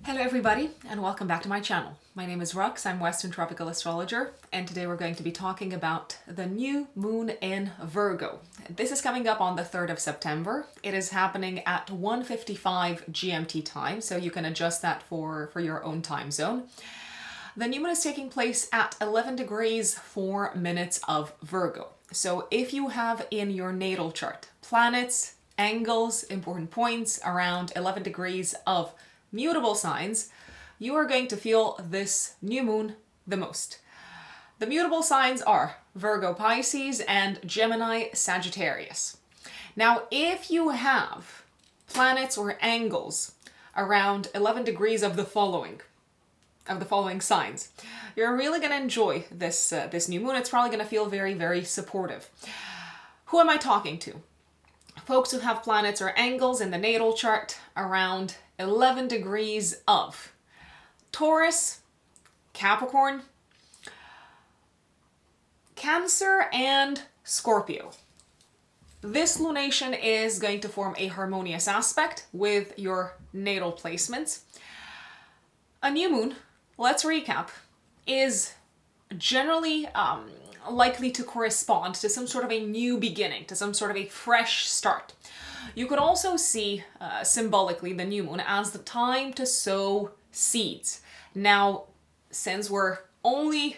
Hello everybody and welcome back to my channel. My name is Rux, I'm Western Tropical Astrologer, and today we're going to be talking about the new moon in Virgo. This is coming up on the 3rd of September. It is happening at 1:55 GMT time, so you can adjust that for your own time zone. The new moon is taking place at 11 degrees 4 minutes of Virgo. So if you have in your natal chart planets, angles, important points around 11 degrees of mutable signs, you are going to feel this new moon the most. The mutable signs are Virgo Pisces and Gemini Sagittarius. Now, if you have planets or angles around 11 degrees of the following signs, you're really going to enjoy this new moon. It's probably going to feel very, very supportive. Who am I talking to? Folks who have planets or angles in the natal chart around 11 degrees of Taurus, Capricorn, Cancer, and Scorpio. This lunation is going to form a harmonious aspect with your natal placements. A new moon, let's recap, is generally likely to correspond to some sort of a new beginning, to some sort of a fresh start. You could also see symbolically the new moon as the time to sow seeds. Now, since we're only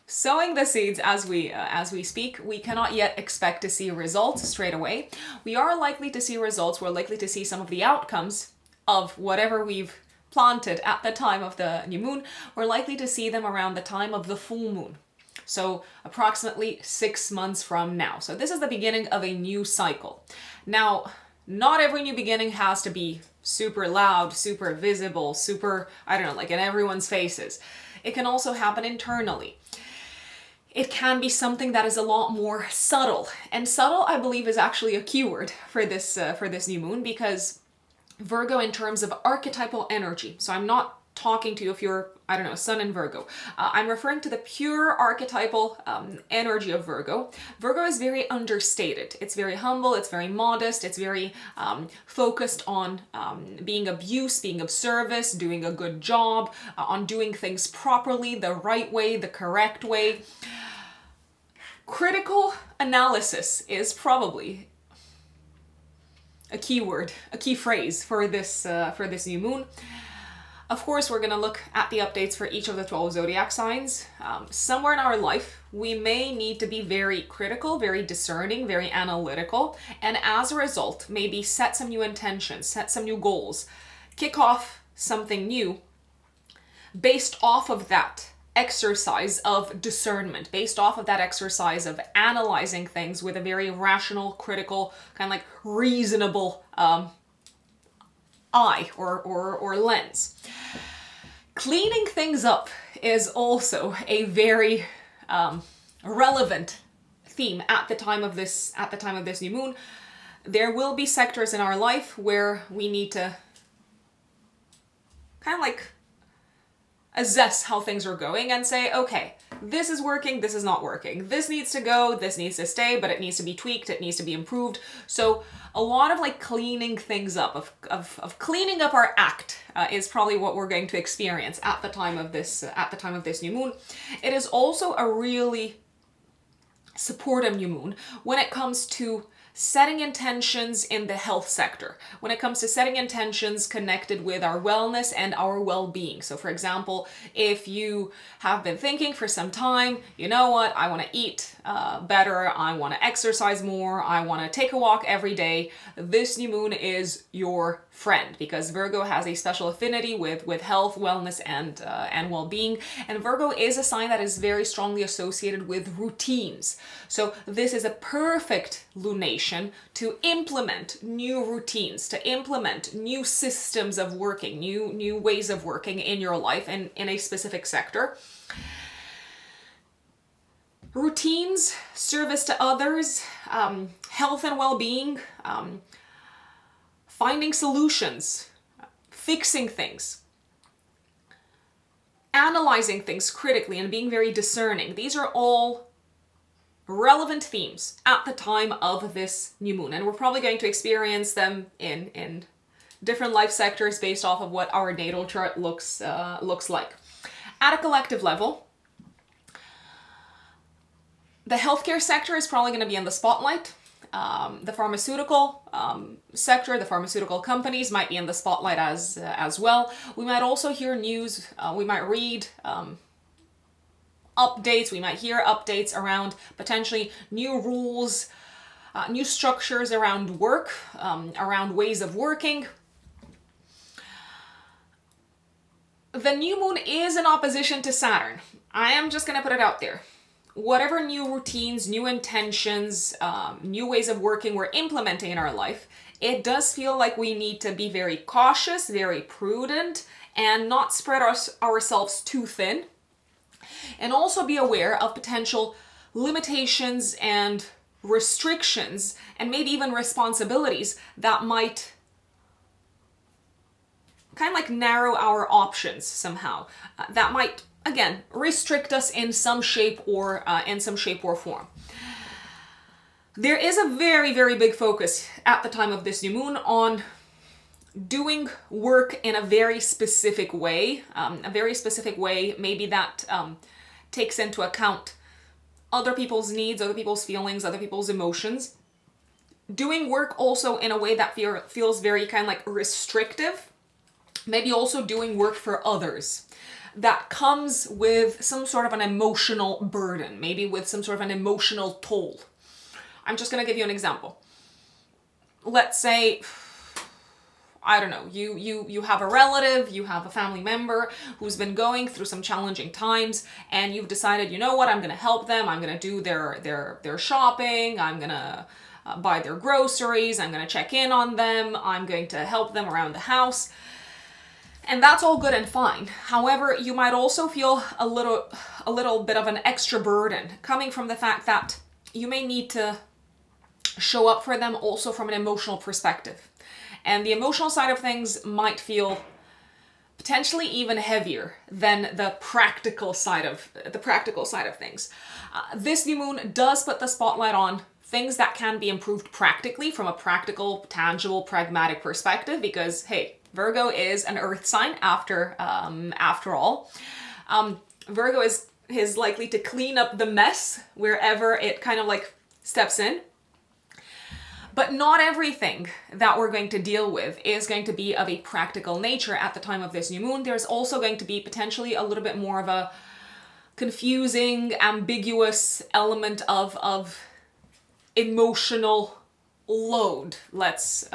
sowing the seeds as we speak, we cannot yet expect to see results straight away. We are likely to see results. We're likely to see some of the outcomes of whatever we've planted at the time of the new moon. We're likely to see them around the time of the full moon. So approximately 6 months from now. So this is the beginning of a new cycle. Now, not every new beginning has to be super loud, super visible, super, like in everyone's faces. It can also happen internally. It can be something that is a lot more subtle. And subtle, I believe, is actually a keyword for this new moon, because Virgo in terms of archetypal energy. So I'm not talking to you if you're, Sun in Virgo. I'm referring to the pure archetypal energy of Virgo. Virgo is very understated. It's very humble, it's very modest, it's very focused on being of use, being of service, doing a good job, on doing things properly, the right way, the correct way. Critical analysis is probably a keyword, a key phrase for this new moon. Of course, we're going to look at the updates for each of the 12 zodiac signs. Somewhere in our life, we may need to be very critical, very discerning, very analytical, and as a result, maybe set some new intentions, set some new goals, kick off something new based off of that exercise of discernment, based off of that exercise of analyzing things with a very rational, critical, kind of like reasonable eye or lens. Cleaning things up is also a very relevant theme at the time of this new moon. There will be sectors in our life where we need to kind of like assess how things are going and say, okay, this is working, this is not working. This needs to go, this needs to stay, but it needs to be tweaked, it needs to be improved. So a lot of like cleaning things up, of cleaning up our act is probably what we're going to experience at the time of this new moon. It is also a really supportive new moon when it comes to setting intentions in the health sector, when it comes to setting intentions connected with our wellness and our well-being. So for example, if you have been thinking for some time, you know what, I want to eat better, I want to exercise more, I want to take a walk every day, this new moon is your friend, because Virgo has a special affinity with health, wellness, and well-being. And Virgo is a sign that is very strongly associated with routines. So this is a perfect lunation to implement new routines, to implement new systems of working, new ways of working in your life and in a specific sector. Routines, service to others, health and well-being, finding solutions, fixing things, analyzing things critically, and being very discerning. These are all relevant themes at the time of this new moon, and we're probably going to experience them in different life sectors based off of what our natal chart looks like. At a collective level, the healthcare sector is probably going to be in the spotlight. The pharmaceutical sector, the pharmaceutical companies might be in the spotlight as well. We might also hear news, we might read updates, we might hear updates around potentially new rules, new structures around work, around ways of working. The new moon is in opposition to Saturn. I am just going to put it out there. Whatever new routines, new intentions, new ways of working we're implementing in our life, it does feel like we need to be very cautious, very prudent, and not spread ourselves too thin. And also be aware of potential limitations and restrictions, and maybe even responsibilities that might kind of like narrow our options somehow. That might, again, restrict us in some shape or form. There is a very, very big focus at the time of this new moon on doing work in a very specific way. Maybe that takes into account other people's needs, other people's feelings, other people's emotions. Doing work also in a way that feels very kind of like restrictive. Maybe also doing work for others that comes with some sort of an emotional burden, maybe with some sort of an emotional toll. I'm just going to give you an example. Let's say, I don't know, you have a relative, you have a family member who's been going through some challenging times, and you've decided, you know what, I'm going to help them, I'm going to do their shopping, I'm going to buy their groceries, I'm going to check in on them, I'm going to help them around the house. And that's all good and fine. However, you might also feel a little bit of an extra burden coming from the fact that you may need to show up for them also from an emotional perspective. And the emotional side of things might feel potentially even heavier than the practical side of things. This new moon does put the spotlight on things that can be improved practically from a practical, tangible, pragmatic perspective, because hey, Virgo is an earth sign after all. Virgo is likely to clean up the mess wherever it kind of like steps in. But not everything that we're going to deal with is going to be of a practical nature at the time of this new moon. There's also going to be potentially a little bit more of a confusing, ambiguous element of emotional load, let's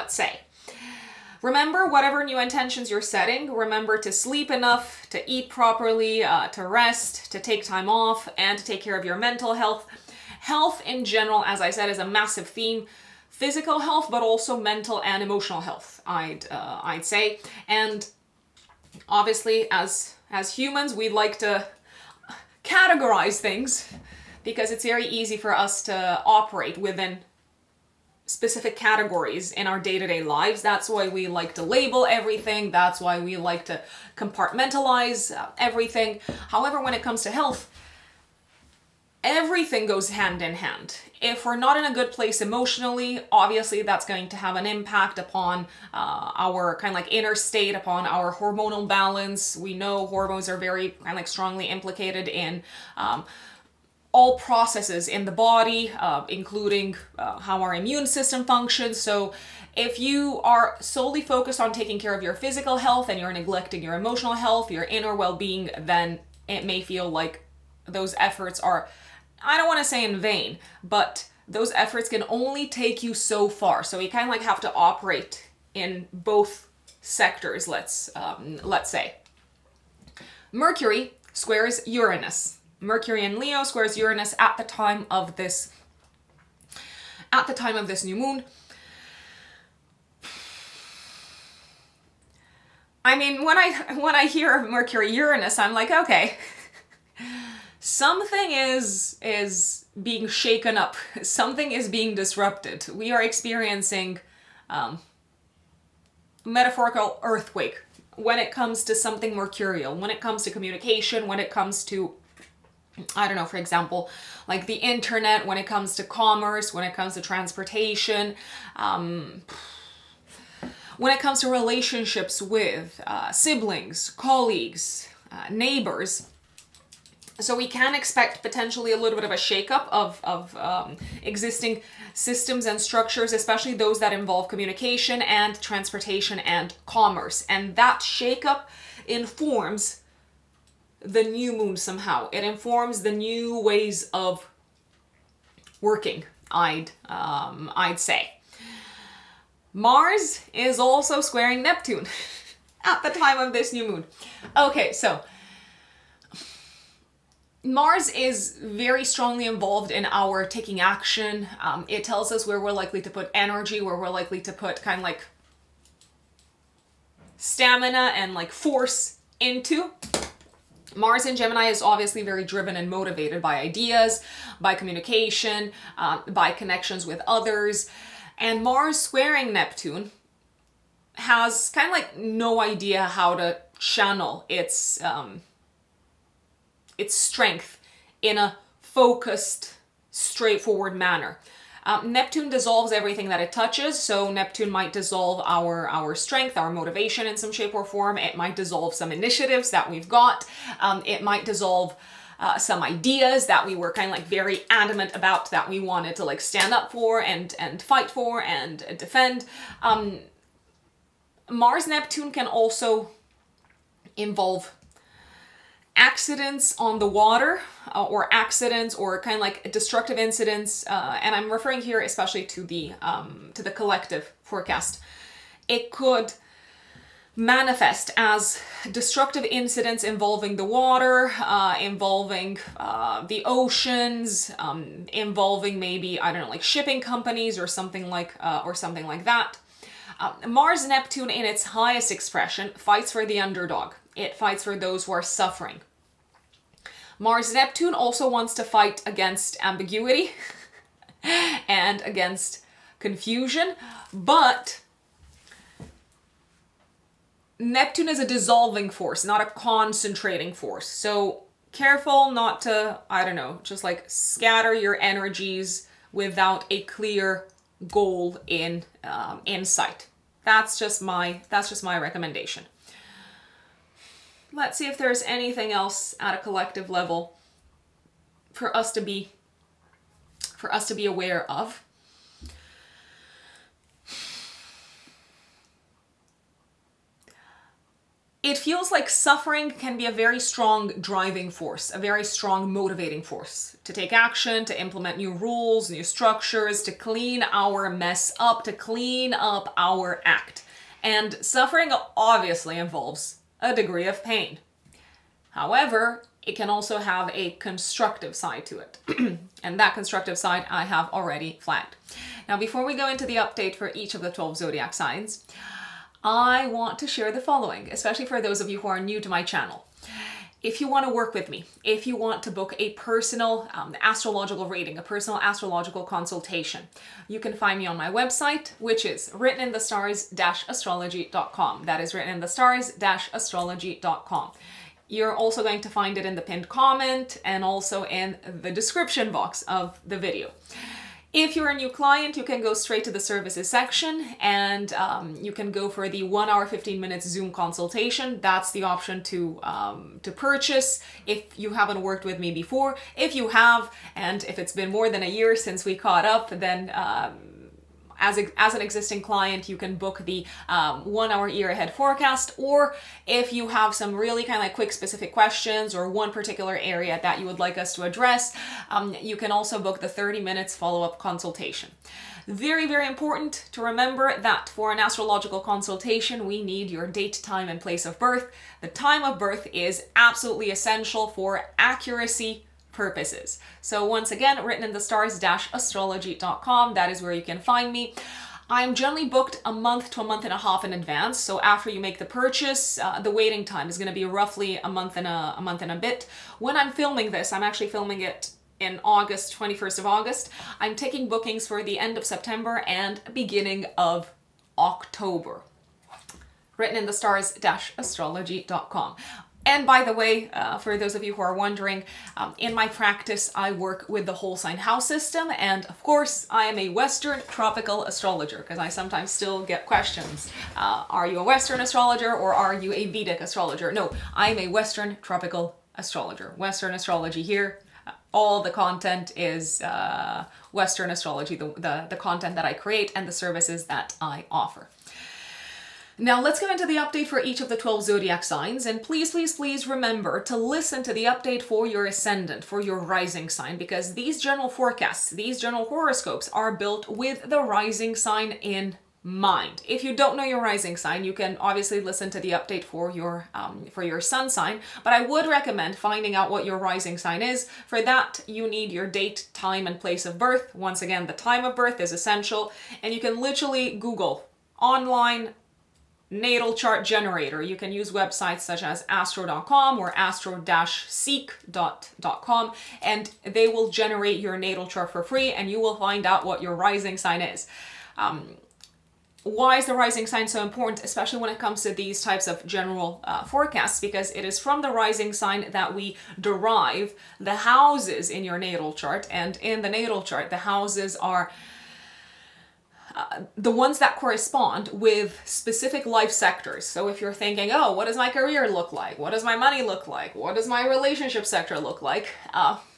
say. Remember, whatever new intentions you're setting, remember to sleep enough, to eat properly, to rest, to take time off, and to take care of your mental health. Health in general, as I said, is a massive theme. Physical health, but also mental and emotional health, I'd say. And obviously, as humans, we like to categorize things because it's very easy for us to operate within specific categories in our day-to-day lives. That's why we like to label everything. That's why we like to compartmentalize everything. However, when it comes to health, everything goes hand in hand. If we're not in a good place emotionally, obviously that's going to have an impact upon our kind of like inner state, upon our hormonal balance. We know hormones are very kind of like strongly implicated in all processes in the body, including how our immune system functions. So if you are solely focused on taking care of your physical health and you're neglecting your emotional health, your inner well-being, then it may feel like those efforts are, I don't want to say in vain, but those efforts can only take you so far. So you kind of like have to operate in both sectors, let's say. Mercury squares Uranus. Mercury in Leo squares Uranus at the time of this new moon. I mean, when I hear of Mercury Uranus, I'm like, okay, something is being shaken up. Something is being disrupted. We are experiencing metaphorical earthquake when it comes to something mercurial, when it comes to communication, when it comes to, I don't know, for example, like the internet, when it comes to commerce, when it comes to transportation, When it comes to relationships with siblings, colleagues, neighbors, so we can expect potentially a little bit of a shakeup of existing systems and structures, especially those that involve communication and transportation and commerce. And that shakeup informs the new moon somehow. It informs the new ways of working, I'd say. Mars is also squaring Neptune at the time of this new moon. Okay, so Mars is very strongly involved in our taking action. It tells us where we're likely to put energy, where we're likely to put kind of like stamina and like force into. Mars in Gemini is obviously very driven and motivated by ideas, by communication, by connections with others. And Mars squaring Neptune has kind of like no idea how to channel its strength in a focused, straightforward manner. Neptune dissolves everything that it touches, so Neptune might dissolve our strength, our motivation in some shape or form. It might dissolve some initiatives that we've got. It might dissolve some ideas that we were kind of like very adamant about, that we wanted to like stand up for and fight for and defend. Mars Neptune can also involve accidents on the water, or accidents or kind of like destructive incidents, and I'm referring here especially to the collective forecast. It could manifest as destructive incidents involving the water, involving the oceans, involving maybe, I don't know, like shipping companies or something like that. Mars Neptune in its highest expression fights for the underdog. It fights for those who are suffering. Mars Neptune also wants to fight against ambiguity and against confusion, but Neptune is a dissolving force, not a concentrating force. So careful not to, I don't know, just like scatter your energies without a clear goal in sight. That's just my recommendation. Let's see if there's anything else at a collective level for us to be aware of. It feels like suffering can be a very strong driving force, a very strong motivating force to take action, to implement new rules, new structures, to clean our mess up, to clean up our act. And suffering obviously involves a degree of pain. However, it can also have a constructive side to it. And that constructive side I have already flagged. Now, before we go into the update for each of the 12 zodiac signs, I want to share the following, especially for those of you who are new to my channel. If you want to work with me, if you want to book a personal astrological reading, a personal astrological consultation, you can find me on my website, which is writteninthestars-astrology.com. That is writteninthestars-astrology.com. You're also going to find it in the pinned comment and also in the description box of the video. If you're a new client, you can go straight to the services section and you can go for the 1 hour, 15 minutes Zoom consultation. That's the option to purchase if you haven't worked with me before. If you have, and if it's been more than a year since we caught up, then as an existing client, you can book the 1 hour year ahead forecast, or if you have some really kind of like quick specific questions or one particular area that you would like us to address, you can also book the 30 minutes follow-up consultation. Very, very important to remember that for an astrological consultation, we need your date, time, and place of birth. The time of birth is absolutely essential for accuracy purposes. So once again, writteninthestars-astrology.com, that is where you can find me. I'm generally booked a month to a month and a half in advance. So after you make the purchase, the waiting time is going to be roughly a month and a bit. When I'm filming this, I'm actually filming it in August, 21st of August. I'm taking bookings for the end of September and beginning of October. writteninthestars-astrology.com. And by the way, for those of you who are wondering, in my practice, I work with the whole sign house system. And of course, I am a Western tropical astrologer, because I sometimes still get questions. Are you a Western astrologer or are you a Vedic astrologer? No, I'm a Western tropical astrologer. Western astrology here. All the content is Western astrology, the content that I create and the services that I offer. Now let's go into the update for each of the 12 zodiac signs, and please, please, please remember to listen to the update for your ascendant, for your rising sign, because these general forecasts, these general horoscopes are built with the rising sign in mind. If you don't know your rising sign, you can obviously listen to the update for your sun sign, but I would recommend finding out what your rising sign is. For that, you need your date, time, and place of birth. Once again, the time of birth is essential, and you can literally Google online natal chart generator. You can use websites such as astro.com or astro-seek.com, and they will generate your natal chart for free, and you will find out what your rising sign is. Why is the rising sign so important, especially when it comes to these types of general forecasts? Because it is from the rising sign that we derive the houses in your natal chart, and in the natal chart, the houses are the ones that correspond with specific life sectors. So if you're thinking, oh, what does my career look like? What does my money look like? What does my relationship sector look like?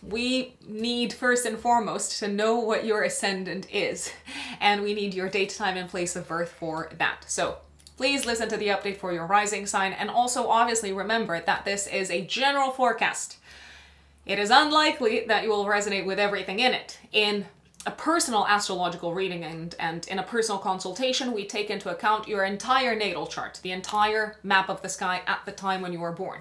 We need first and foremost to know what your ascendant is. And we need your date, time, and place of birth for that. So please listen to the update for your rising sign. And also obviously remember that this is a general forecast. It is unlikely that you will resonate with everything in it. In a personal astrological reading and in a personal consultation, we take into account your entire natal chart, the entire map of the sky at the time when you were born.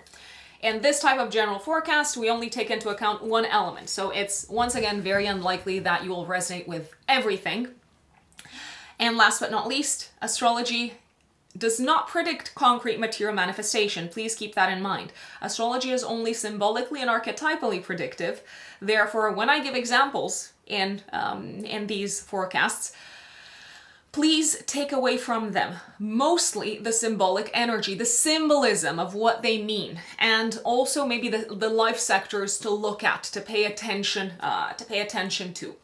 In this type of general forecast, we only take into account one element. So it's, once again, very unlikely that you will resonate with everything. And last but not least, astrology does not predict concrete material manifestation. Please keep that in mind. Astrology is only symbolically and archetypally predictive. Therefore, when I give examples in these forecasts, please take away from them mostly the symbolic energy, the symbolism of what they mean, and also maybe the life sectors to look at, to pay attention to.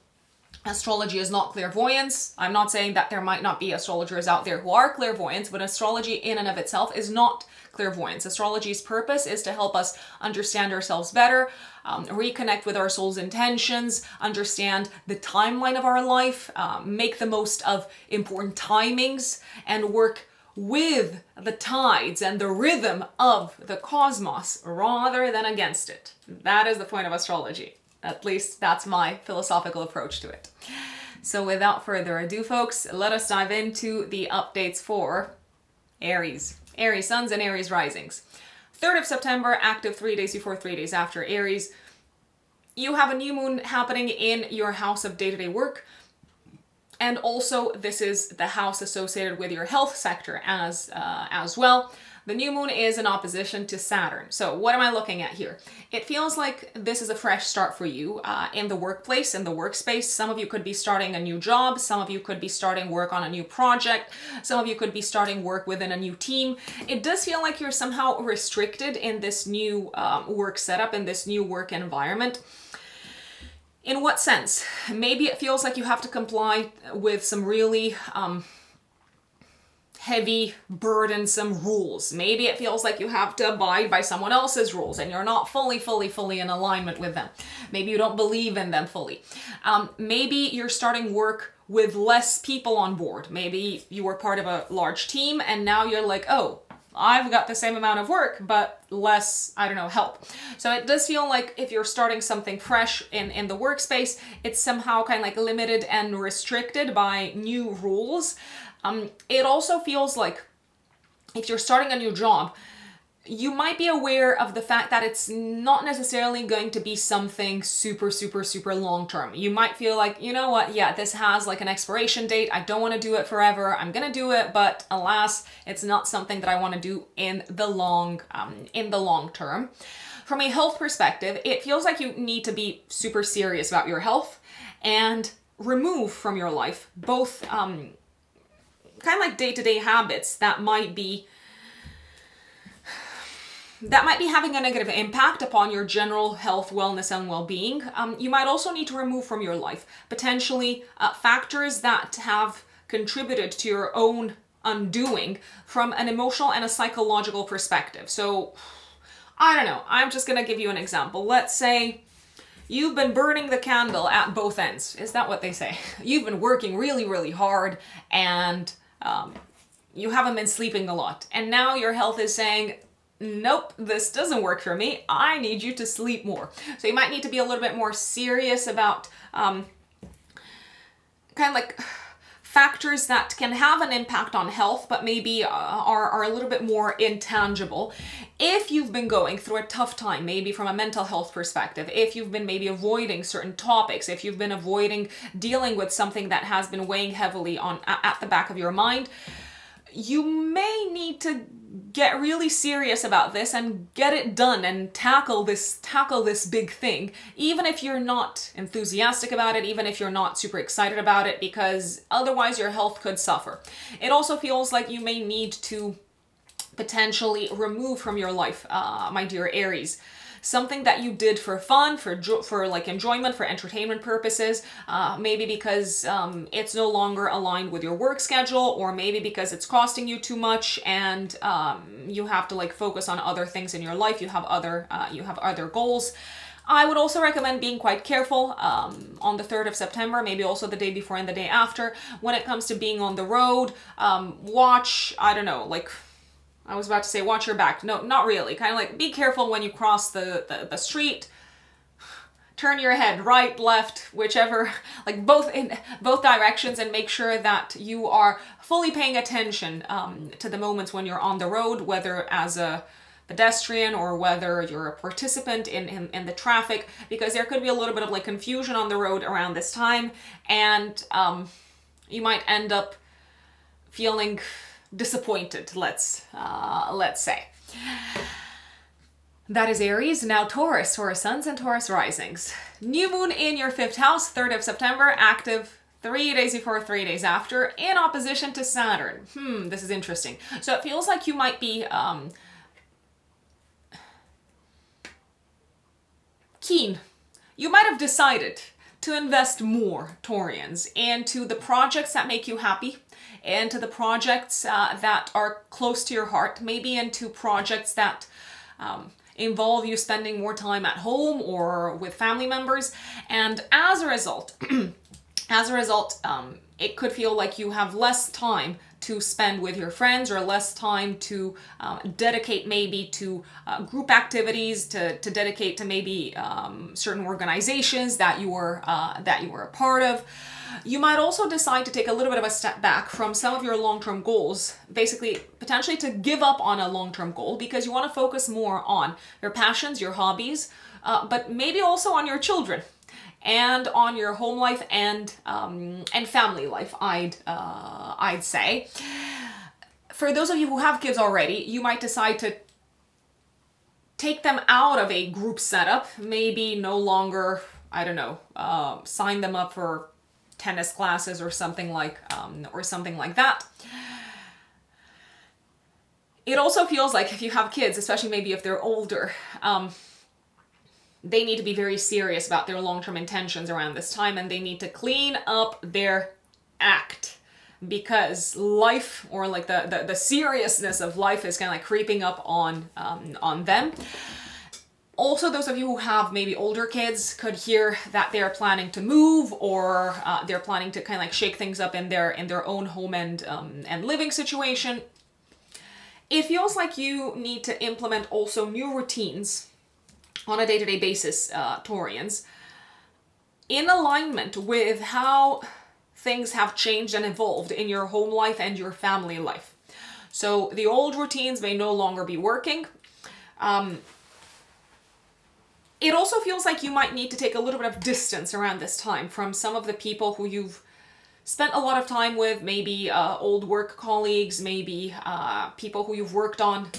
Astrology is not clairvoyance. I'm not saying that there might not be astrologers out there who are clairvoyants, but astrology in and of itself is not clairvoyance. Astrology's purpose is to help us understand ourselves better, reconnect with our soul's intentions, understand the timeline of our life, make the most of important timings, and work with the tides and the rhythm of the cosmos rather than against it. That is the point of astrology. At least that's my philosophical approach to it. So without further ado, folks, let us dive into the updates for Aries. Aries suns and Aries risings. 3rd of September, active 3 days before, 3 days after Aries. You have a new moon happening in your house of day-to-day work. And also this is the house associated with your health sector as well. The new moon is in opposition to Saturn. So what am I looking at here? It feels like this is a fresh start for you in the workplace, in the workspace. Some of you could be starting a new job. Some of you could be starting work on a new project. Some of you could be starting work within a new team. It does feel like you're somehow restricted in this new work setup, in this new work environment. In what sense? Maybe it feels like you have to comply with some really heavy, burdensome rules. Maybe it feels like you have to abide by someone else's rules and you're not fully in alignment with them. Maybe you don't believe in them fully. Maybe you're starting work with less people on board. Maybe you were part of a large team and now you're like, oh, I've got the same amount of work, but less, help. So it does feel like if you're starting something fresh in the workspace, it's somehow kind of like limited and restricted by new rules. It also feels like if you're starting a new job, you might be aware of the fact that it's not necessarily going to be something super long term. You might feel like, you know what, yeah, this has like an expiration date. I don't want to do it forever. I'm going to do it, but alas, it's not something that I want to do in the long term. From a health perspective, it feels like you need to be super serious about your health and remove from your life both kind of like day-to-day habits that might be that might be having a negative impact upon your general health, wellness, and well-being. You might also need to remove from your life potentially factors that have contributed to your own undoing from an emotional and a psychological perspective. So, I don't know, I'm just gonna give you an example. Let's say you've been burning the candle at both ends. Is that what they say? You've been working really, really hard and you haven't been sleeping a lot. And now your health is saying, nope, this doesn't work for me. I need you to sleep more. So you might need to be a little bit more serious about kind of like factors that can have an impact on health, but maybe are a little bit more intangible. If you've been going through a tough time, maybe from a mental health perspective, if you've been maybe avoiding certain topics, if you've been avoiding dealing with something that has been weighing heavily on at the back of your mind, you may need to get really serious about this and get it done and tackle this big thing, even if you're not enthusiastic about it, even if you're not super excited about it, because otherwise your health could suffer. It also feels like you may need to potentially remove from your life, my dear Aries, something that you did for fun, for like enjoyment, for entertainment purposes, maybe because it's no longer aligned with your work schedule, or maybe because it's costing you too much and you have to like focus on other things in your life. You have other goals. I would also recommend being quite careful on the 3rd of September, maybe also the day before and the day after, when it comes to being on the road. Watch, I don't know, like, I was about to say watch your back. No, not really. Kind of like be careful when you cross the street. Turn your head right, left, whichever, like in both directions, and make sure that you are fully paying attention to the moments when you're on the road, whether as a pedestrian or whether you're a participant in the traffic, because there could be a little bit of like confusion on the road around this time, and you might end up feeling disappointed, let's say. That is Aries. Now Taurus, Taurus suns and Taurus risings. New moon in your 5th house, 3rd of September, active 3 days before, 3 days after, in opposition to Saturn. This is interesting. So it feels like you might be keen. You might have decided to invest more, Taurians, into the projects that make you happy, into the projects that are close to your heart, maybe into projects that involve you spending more time at home or with family members. And as a result, it could feel like you have less time to spend with your friends, or less time to dedicate maybe to group activities, to dedicate to maybe certain organizations that you were a part of. You might also decide to take a little bit of a step back from some of your long-term goals, basically potentially to give up on a long-term goal, because you want to focus more on your passions, your hobbies, but maybe also on your children and on your home life and family life, I'd say. For those of you who have kids already, you might decide to take them out of a group setup, maybe no longer, I don't know, sign them up for tennis classes or something like that. It also feels like if you have kids, especially maybe if they're older, they need to be very serious about their long-term intentions around this time, and they need to clean up their act, because life, or like the seriousness of life, is kind of like creeping up on them. Also, those of you who have maybe older kids could hear that they're planning to move, or they're planning to kind of like shake things up in their own home and living situation. It feels like you need to implement also new routines on a day-to-day basis, Taurians, in alignment with how things have changed and evolved in your home life and your family life. So the old routines may no longer be working. It also feels like you might need to take a little bit of distance around this time from some of the people who you've spent a lot of time with, maybe old work colleagues, maybe people who you've worked on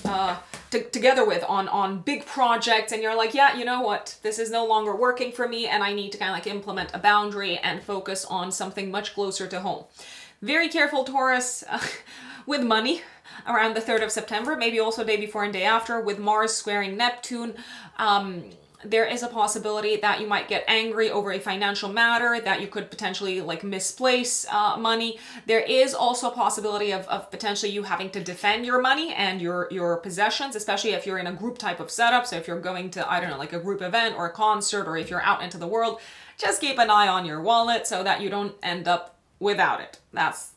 together with on big projects, and you're like, yeah, you know what, this is no longer working for me, and I need to kind of like implement a boundary and focus on something much closer to home. Very careful, Taurus, with money. around the 3rd of September, maybe also day before and day after, with Mars squaring Neptune. There is a possibility that you might get angry over a financial matter, that you could potentially like misplace money. There is also a possibility of potentially you having to defend your money and your possessions, especially if you're in a group type of setup. So if you're going to, I don't know, like a group event or a concert, or if you're out into the world, just keep an eye on your wallet so that you don't end up without it. That's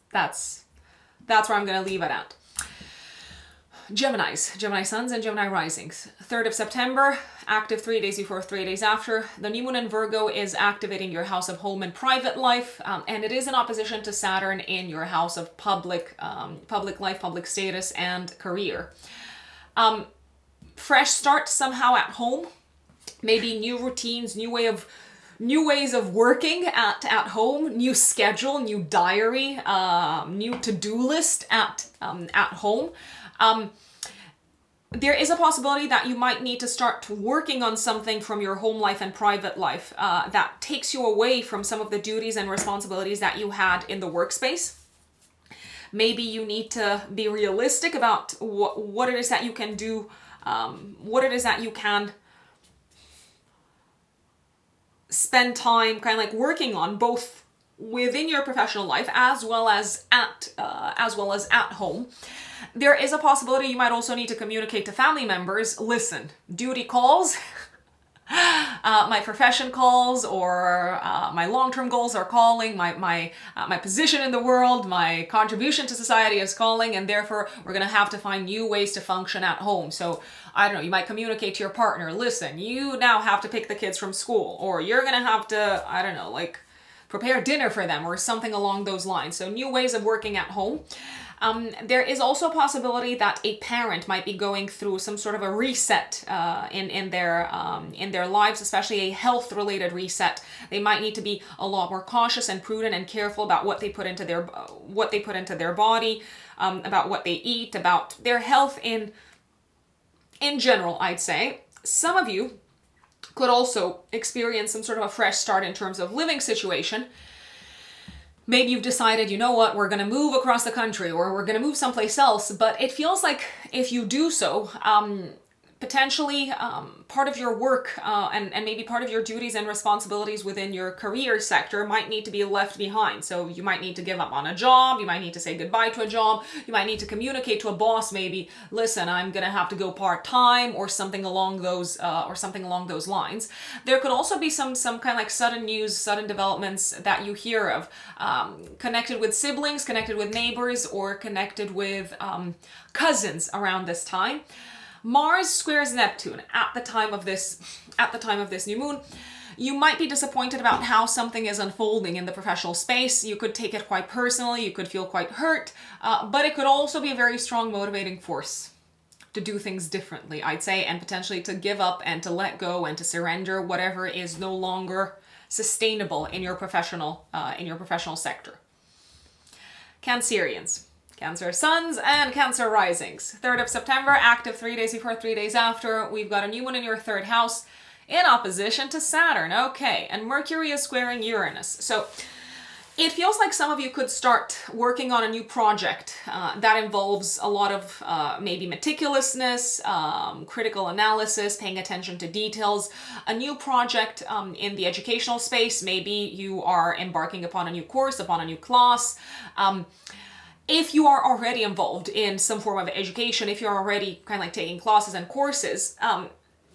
where I'm going to leave it at. Gemini suns and Gemini risings. 3rd of September, active 3 days before, 3 days after. The new moon in Virgo is activating your house of home and private life, and it is in opposition to Saturn in your house of public life, public status, and career. Fresh start somehow at home, maybe new routines, new ways of working at home, new schedule, new diary, new to-do list at home. There is a possibility that you might need to start working on something from your home life and private life that takes you away from some of the duties and responsibilities that you had in the workspace. Maybe you need to be realistic about what it is that you can do, what it is that you can spend time kind of like working on, both within your professional life as well as at home. There is a possibility you might also need to communicate to family members, listen, duty calls, my profession calls, or my long-term goals are calling, my position in the world, my contribution to society is calling, and therefore we're going to have to find new ways to function at home. So, I don't know, you might communicate to your partner, listen, you now have to pick the kids from school, or you're going to have to, I don't know, like prepare dinner for them or something along those lines. So new ways of working at home. There is also a possibility that a parent might be going through some sort of a reset in their lives, especially a health-related reset. They might need to be a lot more cautious and prudent and careful about what they put into their body, about what they eat, about their health in general, I'd say. Some of you could also experience some sort of a fresh start in terms of living situation. Maybe you've decided, you know what, we're going to move across the country, or we're going to move someplace else, but it feels like if you do so, potentially part of your work and maybe part of your duties and responsibilities within your career sector might need to be left behind. So you might need to give up on a job, you might need to say goodbye to a job, you might need to communicate to a boss maybe, listen, I'm gonna have to go part-time, or something along those lines. There could also be some kind of like sudden news, sudden developments that you hear of, connected with siblings, connected with neighbors, or connected with cousins around this time. Mars squares Neptune at the time of this new moon. You might be disappointed about how something is unfolding in the professional space. You could take it quite personally, you could feel quite hurt, but it could also be a very strong motivating force to do things differently, I'd say, and potentially to give up and to let go and to surrender whatever is no longer sustainable in your professional sector. Cancerians. Cancer suns and Cancer risings. 3rd of September, active 3 days before, 3 days after. We've got a new moon in your 3rd house in opposition to Saturn. Okay, and Mercury is squaring Uranus. So it feels like some of you could start working on a new project that involves a lot of maybe meticulousness, critical analysis, paying attention to details. A new project in the educational space. Maybe you are embarking upon a new course, upon a new class. If you are already involved in some form of education, if you're already kind of like taking classes and courses,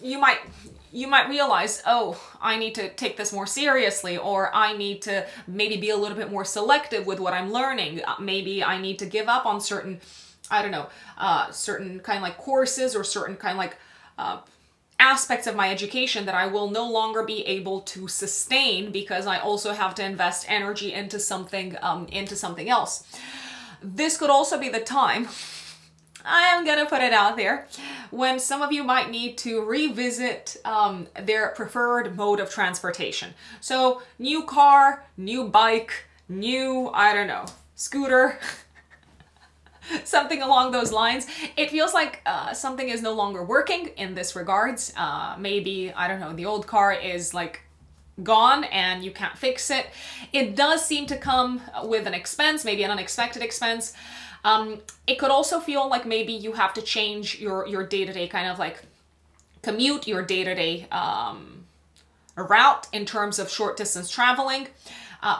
you might realize, oh, I need to take this more seriously, or I need to maybe be a little bit more selective with what I'm learning. Maybe I need to give up on certain, certain kind of like courses or certain kind of like aspects of my education that I will no longer be able to sustain because I also have to invest energy into something else. This could also be the time, I am gonna put it out there, when some of you might need to revisit their preferred mode of transportation. So new car, new bike, new, scooter, something along those lines. It feels like something is no longer working in this regards. Maybe, the old car is like gone and you can't fix it. It does seem to come with an expense, maybe an unexpected expense. It could also feel like maybe you have to change your day-to-day kind of like commute, your day-to-day route in terms of short distance traveling.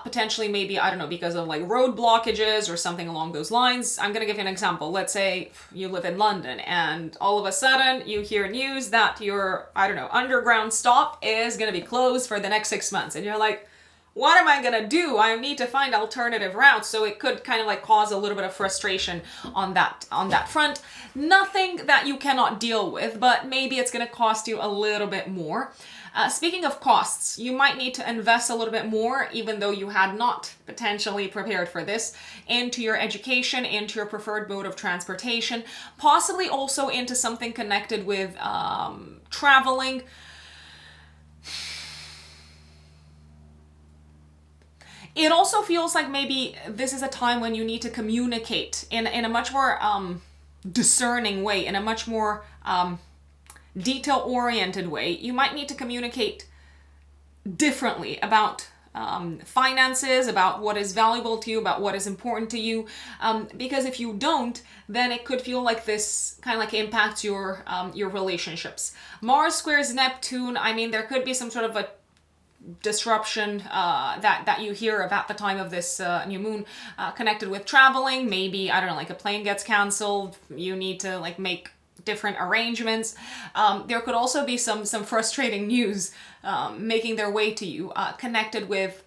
Potentially maybe, I don't know, because of like road blockages or something along those lines. I'm going to give you an example. Let's say you live in London and all of a sudden you hear news that your, I don't know, underground stop is going to be closed for the next 6 months. And you're like, what am I going to do? I need to find alternative routes. So it could kind of like cause a little bit of frustration on that front. Nothing that you cannot deal with, but maybe it's going to cost you a little bit more. Speaking of costs, you might need to invest a little bit more, even though you had not potentially prepared for this, into your education, into your preferred mode of transportation, possibly also into something connected with traveling. It also feels like maybe this is a time when you need to communicate in a much more discerning way, in a much more detail-oriented way. You might need to communicate differently about finances, about what is valuable to you, about what is important to you. Because if you don't, then it could feel like this kind of like impacts your relationships. Mars squares Neptune. I mean, there could be some sort of a disruption that you hear of at the time of this new moon connected with traveling. Maybe, I don't know, like a plane gets canceled. You need to like make different arrangements. There could also be some frustrating news making their way to you connected with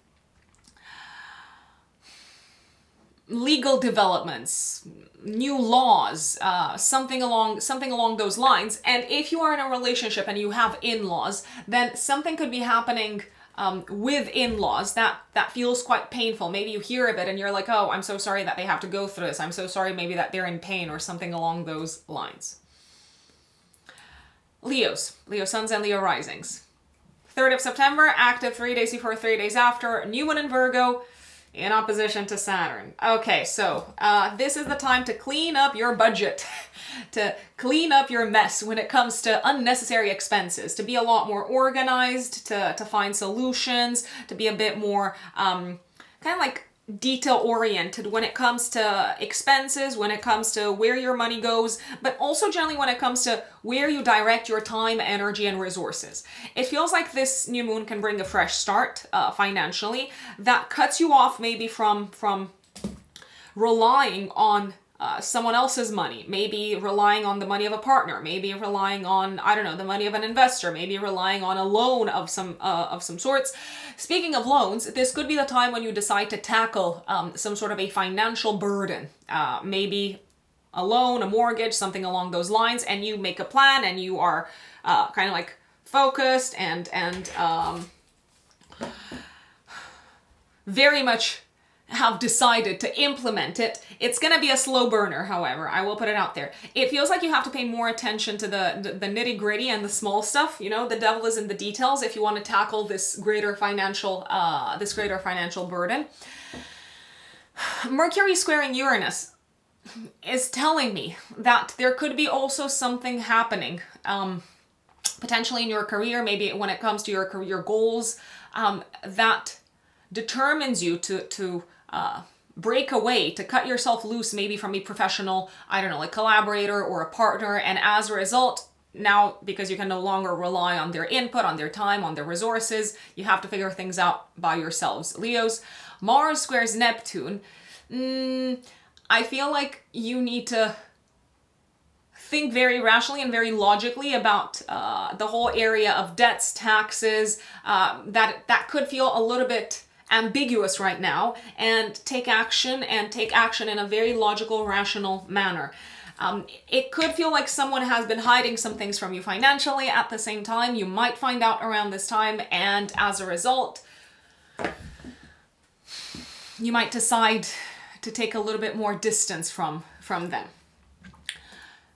legal developments, new laws, something along those lines. And if you are in a relationship and you have in-laws, then something could be happening with in-laws that feels quite painful. Maybe you hear of it and you're like, oh, I'm so sorry that they have to go through this. I'm so sorry maybe that they're in pain or something along those lines. Leos, Leo suns and Leo risings. 3rd of September, active 3 days before, 3 days after, new one in Virgo in opposition to Saturn. Okay, so this is the time to clean up your budget, to clean up your mess when it comes to unnecessary expenses, to be a lot more organized, to find solutions, to be a bit more kind of like detail-oriented when it comes to expenses, when it comes to where your money goes, but also generally when it comes to where you direct your time, energy, and resources. It feels like this new moon can bring a fresh start financially that cuts you off maybe from relying on someone else's money, maybe relying on the money of a partner, maybe relying on, I don't know, the money of an investor, maybe relying on a loan of some sorts. Speaking of loans, this could be the time when you decide to tackle some sort of a financial burden, maybe a loan, a mortgage, something along those lines, and you make a plan and you are kind of like focused and very much have decided to implement it. It's going to be a slow burner, however. I will put it out there. It feels like you have to pay more attention to the nitty-gritty and the small stuff. You know, the devil is in the details if you want to tackle this greater financial burden. Mercury squaring Uranus is telling me that there could be also something happening, potentially in your career, maybe when it comes to your career goals, that determines you to break away, to cut yourself loose maybe from a professional, I don't know, like collaborator or a partner. And as a result, now, because you can no longer rely on their input, on their time, on their resources, you have to figure things out by yourselves. Leos, Mars squares Neptune. I feel like you need to think very rationally and very logically about the whole area of debts, taxes, that could feel a little bit ambiguous right now, and take action in a very logical, rational manner. It could feel like someone has been hiding some things from you financially. At the same time, you might find out around this time, and as a result, you might decide to take a little bit more distance from them.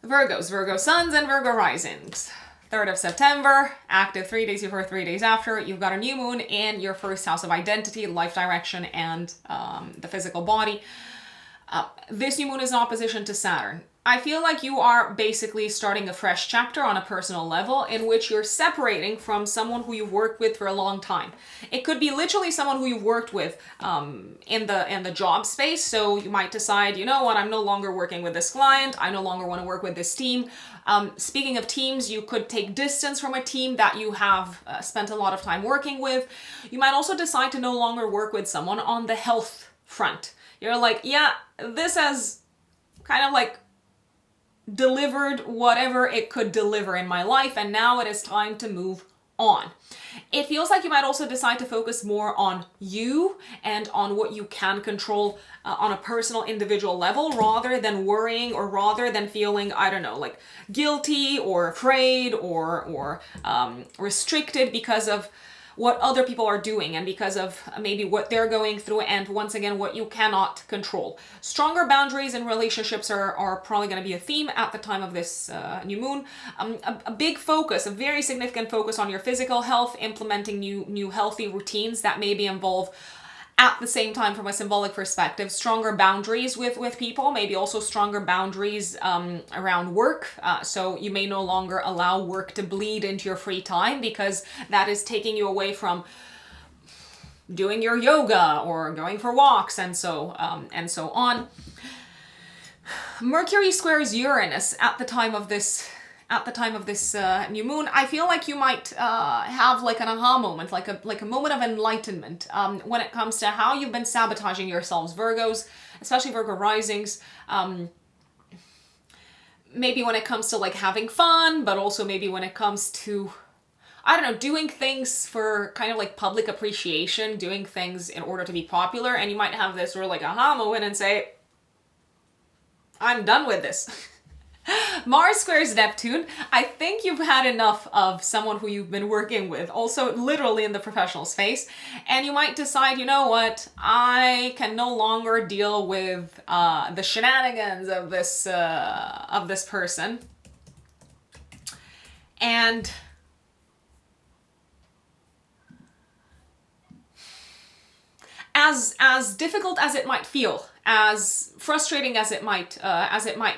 Virgos, Virgo suns and Virgo risings. 3rd of September, active 3 days before, 3 days after. You've got a new moon in your first house of identity, life direction, and the physical body. This new moon is in opposition to Saturn. I feel like you are basically starting a fresh chapter on a personal level in which you're separating from someone who you've worked with for a long time. It could be literally someone who you've worked with in the job space. So you might decide, you know what, I'm no longer working with this client. I no longer want to work with this team. Speaking of teams, you could take distance from a team that you have spent a lot of time working with. You might also decide to no longer work with someone on the health front. You're like, yeah, this has kind of like delivered whatever it could deliver in my life, and now it is time to move on. It feels like you might also decide to focus more on you and on what you can control on a personal individual level, rather than worrying or rather than feeling, I don't know, like guilty or afraid or restricted because of what other people are doing and because of maybe what they're going through, and once again, what you cannot control. Stronger boundaries in relationships are probably going to be a theme at the time of this new moon. A big focus, a very significant focus on your physical health, implementing new healthy routines that maybe involve, at the same time, from a symbolic perspective, stronger boundaries with people, maybe also stronger boundaries around work. So you may no longer allow work to bleed into your free time, because that is taking you away from doing your yoga or going for walks and so on. Mercury squares Uranus at the time of this new moon. I feel like you might have like an aha moment, like a moment of enlightenment when it comes to how you've been sabotaging yourselves, Virgos, especially Virgo risings. Maybe when it comes to like having fun, but also maybe when it comes to, I don't know, doing things for kind of like public appreciation, doing things in order to be popular, and you might have this sort of like aha moment and say, I'm done with this. Mars squares Neptune. I think you've had enough of someone who you've been working with, also literally in the professional space, and you might decide, you know what, I can no longer deal with the shenanigans of this person, and as difficult as it might feel, as frustrating as it might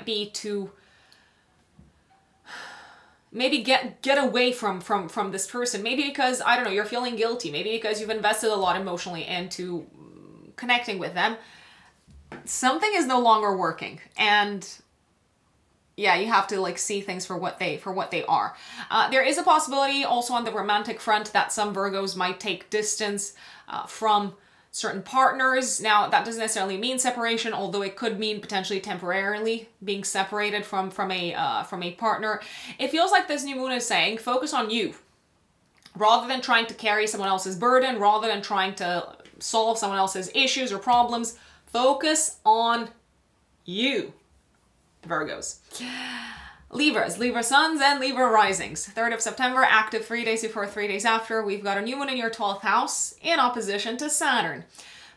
be to maybe get away from this person, maybe because, I don't know, you're feeling guilty, maybe because you've invested a lot emotionally into connecting with them, something is no longer working, and yeah, you have to like see things for what they are. There is a possibility also on the romantic front that some Virgos might take distance from certain partners. Now, that doesn't necessarily mean separation, although it could mean potentially temporarily being separated from a partner. It feels like this new moon is saying, focus on you. Rather than trying to carry someone else's burden, rather than trying to solve someone else's issues or problems, focus on you, Virgos. Libras, Libra suns and Libra risings. 3rd of September, active 3 days before, 3 days after. We've got a new moon in your 12th house in opposition to Saturn.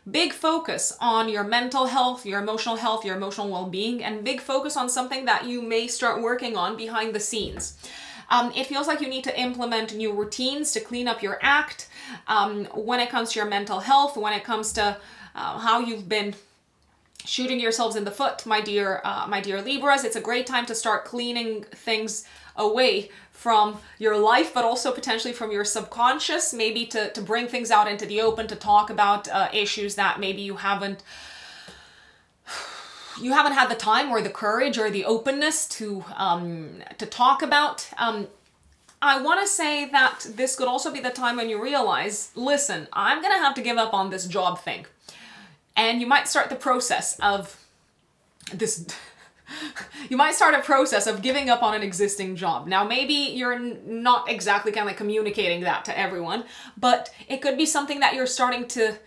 Big focus on your mental health, your emotional well-being, and big focus on something that you may start working on behind the scenes. It feels like you need to implement new routines to clean up your act when it comes to your mental health, when it comes to how you've been shooting yourselves in the foot, my dear Libras. It's a great time to start cleaning things away from your life, but also potentially from your subconscious, maybe to bring things out into the open, to talk about issues that maybe you haven't had the time or the courage or the openness to talk about. I want to say that this could also be the time when you realize, listen, I'm gonna have to give up on this job thing. And you might start the process of this. You might start a process of giving up on an existing job. Now, maybe you're not exactly kind of like communicating that to everyone, but it could be something that you're starting to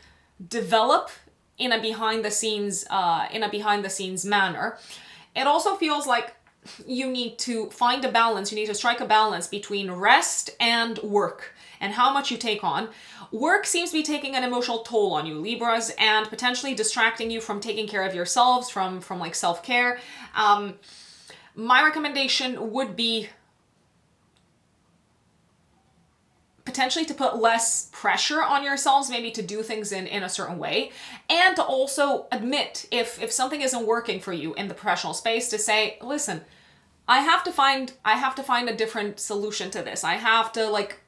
develop in a behind the scenes manner. It also feels like you need to find a balance. You need to strike a balance between rest and work and how much you take on. Work seems to be taking an emotional toll on you, Libras, and potentially distracting you from taking care of yourselves, from like self-care. My recommendation would be potentially to put less pressure on yourselves, maybe to do things in a certain way, and to also admit if something isn't working for you in the professional space, to say, listen, I have to find a different solution to this. I have to like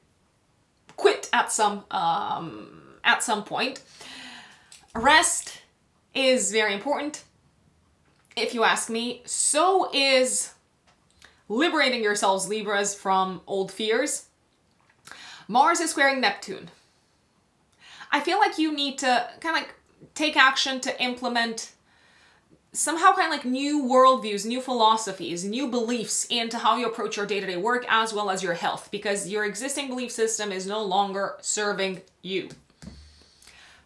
quit at some point. Rest is very important, if you ask me. So is liberating yourselves, Libras, from old fears. Mars is squaring Neptune. I feel like you need to kind of like take action to implement somehow kind of like new worldviews, new philosophies, new beliefs into how you approach your day-to-day work as well as your health, because your existing belief system is no longer serving you.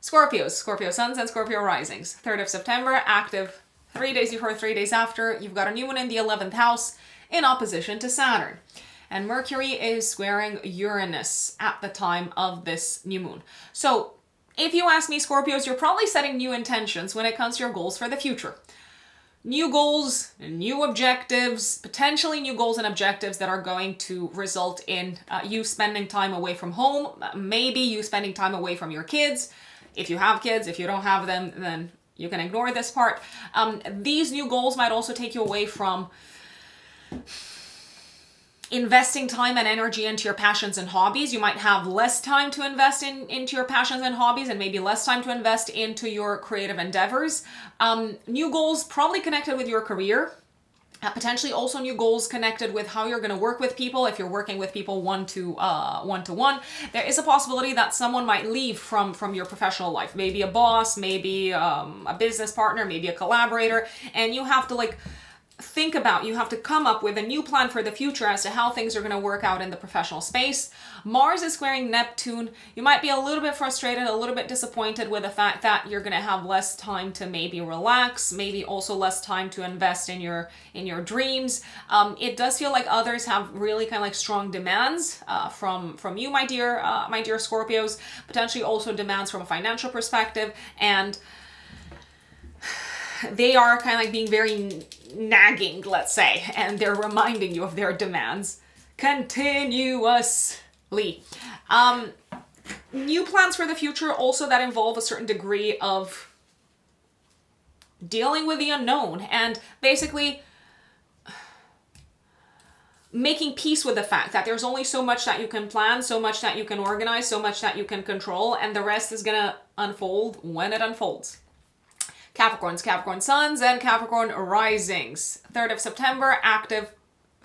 Scorpios, Scorpio suns and Scorpio risings. 3rd of September, active 3 days before, 3 days after. You've got a new one in the 11th house in opposition to Saturn. And Mercury is squaring Uranus at the time of this new moon. So if you ask me, Scorpios, you're probably setting new intentions when it comes to your goals for the future. New goals, new objectives, potentially new goals and objectives that are going to result in you spending time away from home, maybe you spending time away from your kids. If you have kids, if you don't have them, then you can ignore this part. These new goals might also take you away from investing time and energy into your passions and hobbies. You might have less time to invest into your passions and hobbies, and maybe less time to invest into your creative endeavors. New goals probably connected with your career. Potentially also new goals connected with how you're going to work with people. If you're working with people one-to-one, there is a possibility that someone might leave from your professional life. Maybe a boss, maybe a business partner, maybe a collaborator, and you have to you have to come up with a new plan for the future as to how things are going to work out in the professional space. Mars is squaring Neptune. You might be a little bit frustrated, a little bit disappointed with the fact that you're going to have less time to maybe relax, maybe also less time to invest in your dreams. It does feel like others have really kind of like strong demands from you, my dear Scorpios, potentially also demands from a financial perspective, and they are kind of like being very nagging, let's say, and they're reminding you of their demands continuously. New plans for the future also that involve a certain degree of dealing with the unknown and basically making peace with the fact that there's only so much that you can plan, so much that you can organize, so much that you can control, and the rest is gonna unfold when it unfolds. Capricorns, Capricorn suns and Capricorn risings. 3rd of September, active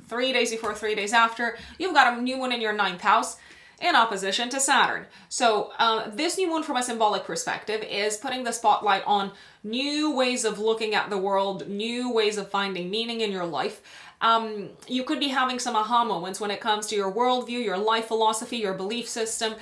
3 days before, 3 days after. You've got a new moon in your 9th house in opposition to Saturn. So this new moon from a symbolic perspective is putting the spotlight on new ways of looking at the world, new ways of finding meaning in your life. You could be having some aha moments when it comes to your worldview, your life philosophy, your belief system.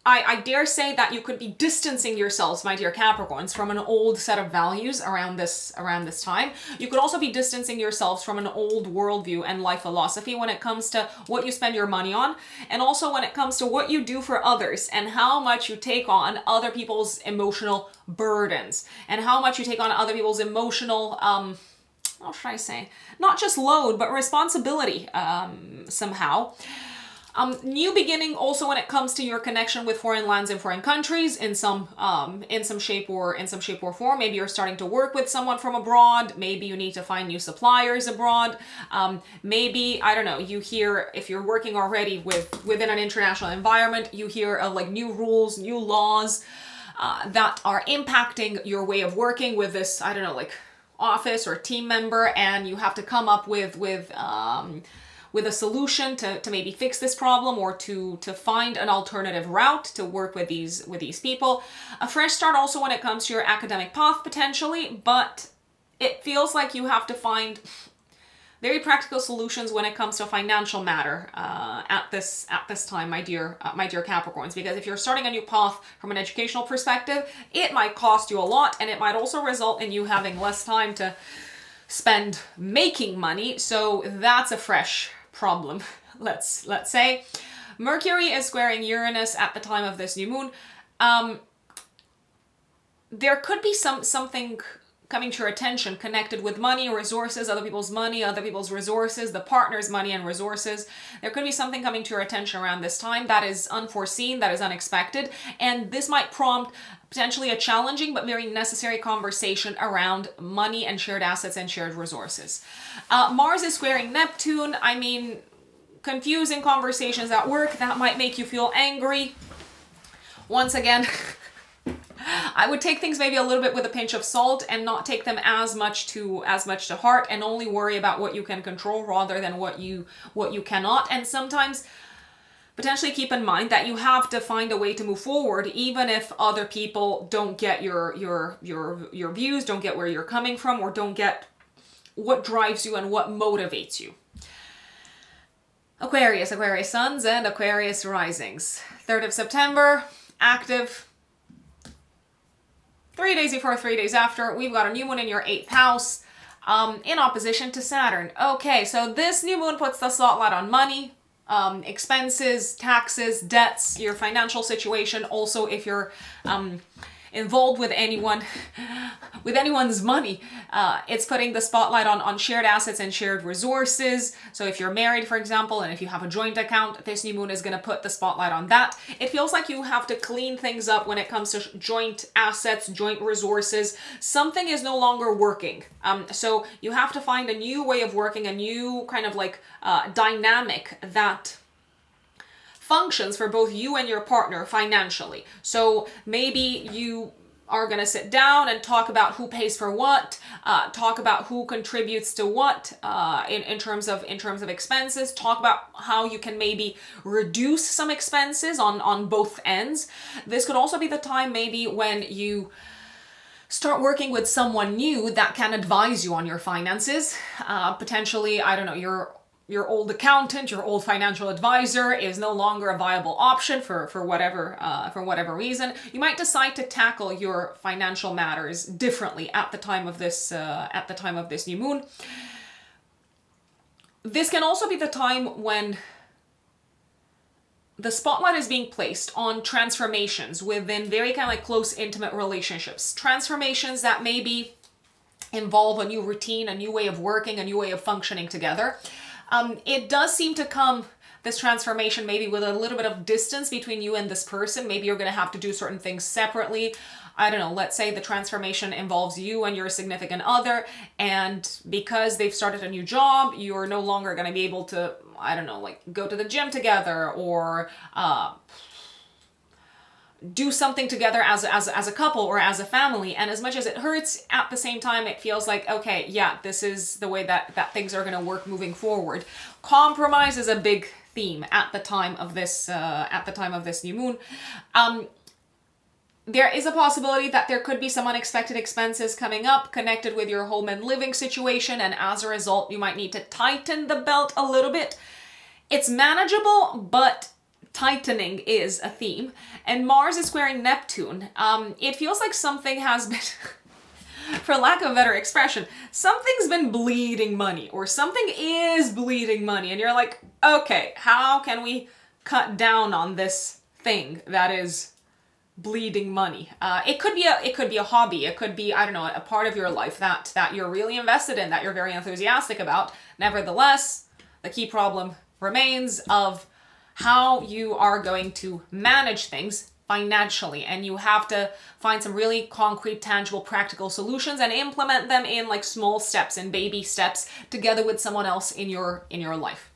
I dare say that you could be distancing yourselves, my dear Capricorns, from an old set of values around this time. You could also be distancing yourselves from an old worldview and life philosophy when it comes to what you spend your money on, and also when it comes to what you do for others and how much you take on other people's emotional burdens and how much you take on other people's emotional, how should I say, not just load, but responsibility somehow. New beginning also when it comes to your connection with foreign lands and foreign countries in some shape or form. Maybe you're starting to work with someone from abroad. Maybe you need to find new suppliers abroad. Maybe, I don't know, you hear, if you're working already within an international environment, you hear of like new rules, new laws that are impacting your way of working with this, I don't know, like office or team member, and you have to come up with a solution to maybe fix this problem or to find an alternative route to work with these people. A fresh start also when it comes to your academic path potentially, but it feels like you have to find very practical solutions when it comes to financial matter at this time, my dear Capricorns, because if you're starting a new path from an educational perspective, it might cost you a lot, and it might also result in you having less time to spend making money. So that's a fresh problem, let's say. Mercury is squaring Uranus at the time of this new moon. There could be something coming to your attention connected with money, resources, other people's money, other people's resources, the partner's money and resources. There could be something coming to your attention around this time that is unforeseen, that is unexpected, and this might prompt potentially a challenging but very necessary conversation around money and shared assets and shared resources. Mars is squaring Neptune. I mean, confusing conversations at work that might make you feel angry. Once again, I would take things maybe a little bit with a pinch of salt and not take them as much to heart, and only worry about what you can control rather than what you cannot. And sometimes potentially keep in mind that you have to find a way to move forward, even if other people don't get your views, don't get where you're coming from, or don't get what drives you and what motivates you. Aquarius suns and Aquarius risings. 3rd of September, active. 3 days before, 3 days after, we've got a new moon in your 8th house, in opposition to Saturn. Okay, so this new moon puts the spotlight on money, expenses, taxes, debts, your financial situation. Also, if you're involved with anyone's money, it's putting the spotlight on shared assets and shared resources. So if you're married, for example, and if you have a joint account, this new moon is going to put the spotlight on that. It feels like you have to clean things up when it comes to joint assets, joint resources. Something is no longer working. So you have to find a new way of working, a new kind of like dynamic that functions for both you and your partner financially. So maybe you are going to sit down and talk about who pays for what, talk about who contributes to what in terms of expenses, talk about how you can maybe reduce some expenses on both ends. This could also be the time maybe when you start working with someone new that can advise you on your finances. Potentially, I don't know, your old accountant, your old financial advisor is no longer a viable option for whatever reason. You might decide to tackle your financial matters differently at the time of this new moon. This can also be the time when the spotlight is being placed on transformations within very kind of like close, intimate relationships. Transformations that maybe involve a new routine, a new way of working, a new way of functioning together. It does seem to come, this transformation, maybe with a little bit of distance between you and this person. Maybe you're going to have to do certain things separately. I don't know, let's say the transformation involves you and your significant other, and because they've started a new job, you're no longer going to be able to, I don't know, like go to the gym together or do something together as a couple or as a family. And as much as it hurts, at the same time, it feels like, okay, yeah, this is the way that things are going to work moving forward. Compromise is a big theme at the time of this new moon. There is a possibility that there could be some unexpected expenses coming up connected with your home and living situation, and as a result, you might need to tighten the belt a little bit. It's manageable, but tightening is a theme. And Mars is squaring Neptune. It feels like something has been, for lack of a better expression, something's been bleeding money, or something is bleeding money, and you're like, okay, how can we cut down on this thing that is bleeding money? It could be a hobby. It could be, I don't know, a part of your life that you're really invested in, that you're very enthusiastic about. Nevertheless, the key problem remains of how you are going to manage things financially, and you have to find some really concrete, tangible, practical solutions and implement them in like small steps and baby steps together with someone else in your life.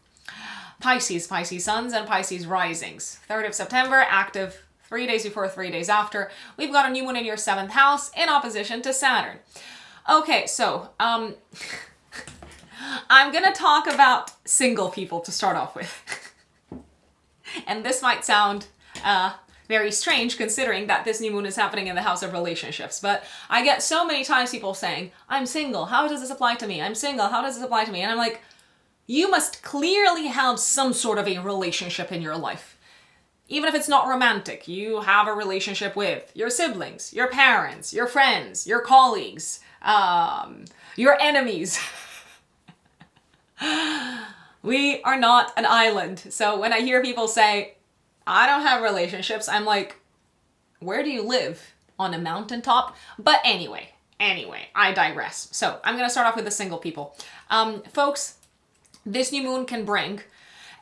Pisces suns and Pisces risings. 3rd of September, active 3 days before, 3 days after. We've got a new moon in your 7th house in opposition to Saturn. Okay, so I'm gonna talk about single people to start off with. And this might sound very strange considering that this new moon is happening in the house of relationships. But I get so many times people saying, I'm single, how does this apply to me? I'm single, how does this apply to me? And I'm like, you must clearly have some sort of a relationship in your life. Even if it's not romantic, you have a relationship with your siblings, your parents, your friends, your colleagues, your enemies. We are not an island. So when I hear people say, I don't have relationships, I'm like, where do you live? On a mountaintop? But anyway, Anyway, I digress. So I'm going to start off with the single people. Folks, this new moon can bring,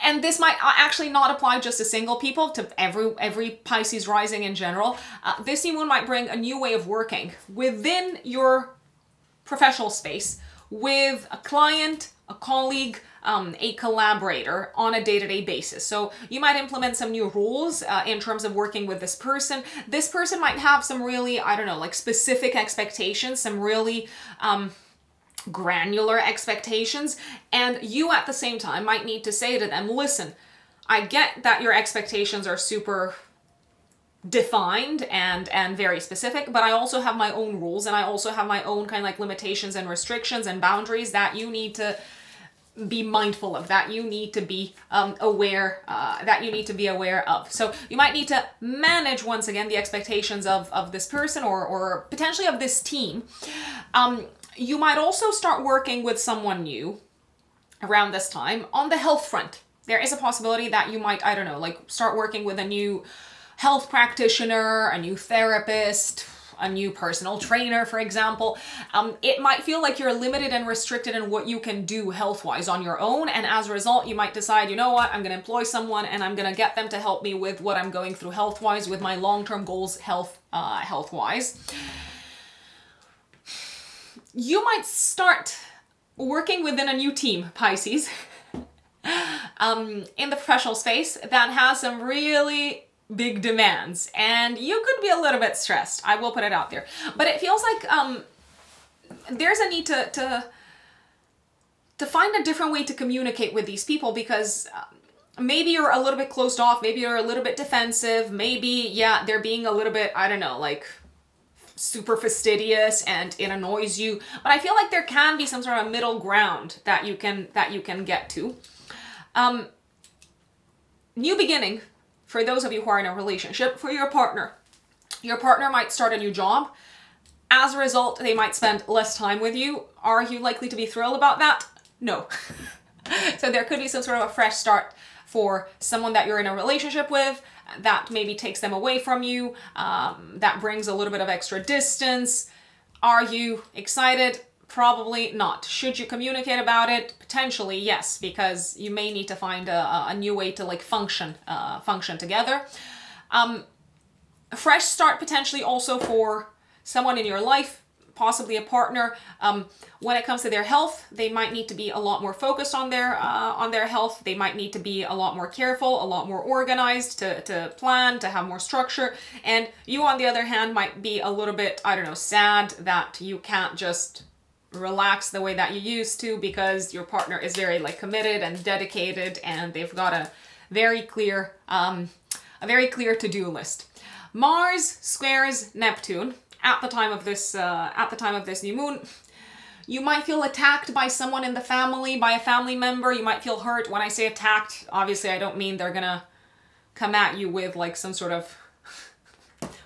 and this might actually not apply just to single people, to every Pisces rising in general. This new moon might bring a new way of working within your professional space with a client, a colleague, a collaborator on a day-to-day basis. So you might implement some new rules in terms of working with this person. This person might have some really, I don't know, like specific expectations, some really granular expectations, and you at the same time might need to say to them, listen, I get that your expectations are super defined and very specific, but I also have my own rules, and I also have my own kind of like limitations and restrictions and boundaries that you need to be mindful of, that you need to be aware of. So you might need to manage, once again, the expectations of this person or potentially of this team. You might also start working with someone new around this time on the health front. There is a possibility that you might, I don't know, like start working with a new health practitioner, a new therapist, a new personal trainer, for example. It might feel like you're limited and restricted in what you can do health-wise on your own, and as a result, you might decide, you know what, I'm going to employ someone and I'm going to get them to help me with what I'm going through health-wise, with my long-term goals health-wise. You might start working within a new team, Pisces, in the professional space that has some really big demands, and you could be a little bit stressed. I will put it out there, but it feels like there's a need to find a different way to communicate with these people, because maybe you're a little bit closed off, maybe you're a little bit defensive, maybe they're being a little bit, I don't know, like super fastidious and it annoys you, but I feel like there can be some sort of middle ground that you can get to. New beginning. For those of you who are in a relationship, for your partner might start a new job. As a result, they might spend less time with you. Are you likely to be thrilled about that? No. So there could be some sort of a fresh start for someone that you're in a relationship with that maybe takes them away from you, that brings a little bit of extra distance. Are you excited? Probably not. Should you communicate about it? Potentially, yes, because you may need to find a new way to like function together. A fresh start potentially also for someone in your life, possibly a partner. When it comes to their health, they might need to be a lot more focused on their health. They might need to be a lot more careful, a lot more organized, to plan, to have more structure. And you, on the other hand, might be a little bit, I don't know, sad that you can't just relax the way that you used to, because your partner is very like committed and dedicated, and they've got a very clear to-do list. Mars squares Neptune at the time of this new moon. You might feel attacked by someone in the family, by a family member. You might feel hurt. When I say attacked, obviously I don't mean they're gonna come at you with like some sort of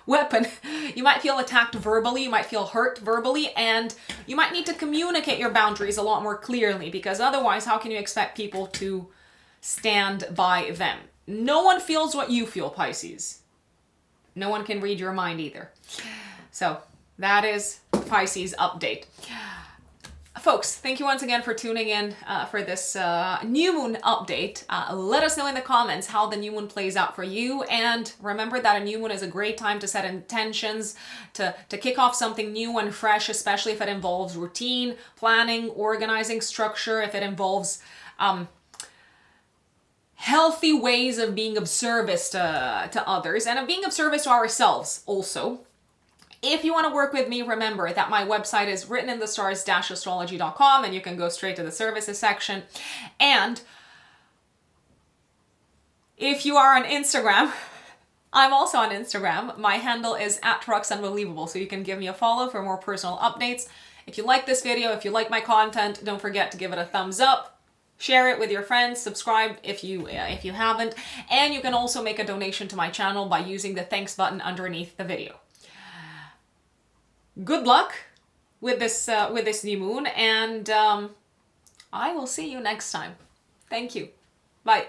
weapon. You might feel attacked verbally, you might feel hurt verbally, and you might need to communicate your boundaries a lot more clearly, because otherwise how can you expect people to stand by them? No one feels what you feel, Pisces. No one can read your mind either. So that is Pisces update. Folks, thank you once again for tuning in for this new moon update. Let us know in the comments how the new moon plays out for you. And remember that a new moon is a great time to set intentions, to kick off something new and fresh, especially if it involves routine, planning, organizing, structure, if it involves healthy ways of being of service to others and of being of service to ourselves also. If you want to work with me, remember that my website is writteninthestars-astrology.com, and you can go straight to the services section. And if you are on Instagram, I'm also on Instagram. My handle is @RoxUnbelievable, so you can give me a follow for more personal updates. If you like this video, if you like my content, don't forget to give it a thumbs up. Share it with your friends, subscribe if you haven't, and you can also make a donation to my channel by using the thanks button underneath the video. Good luck with this new moon, and I will see you next time. Thank you. Bye.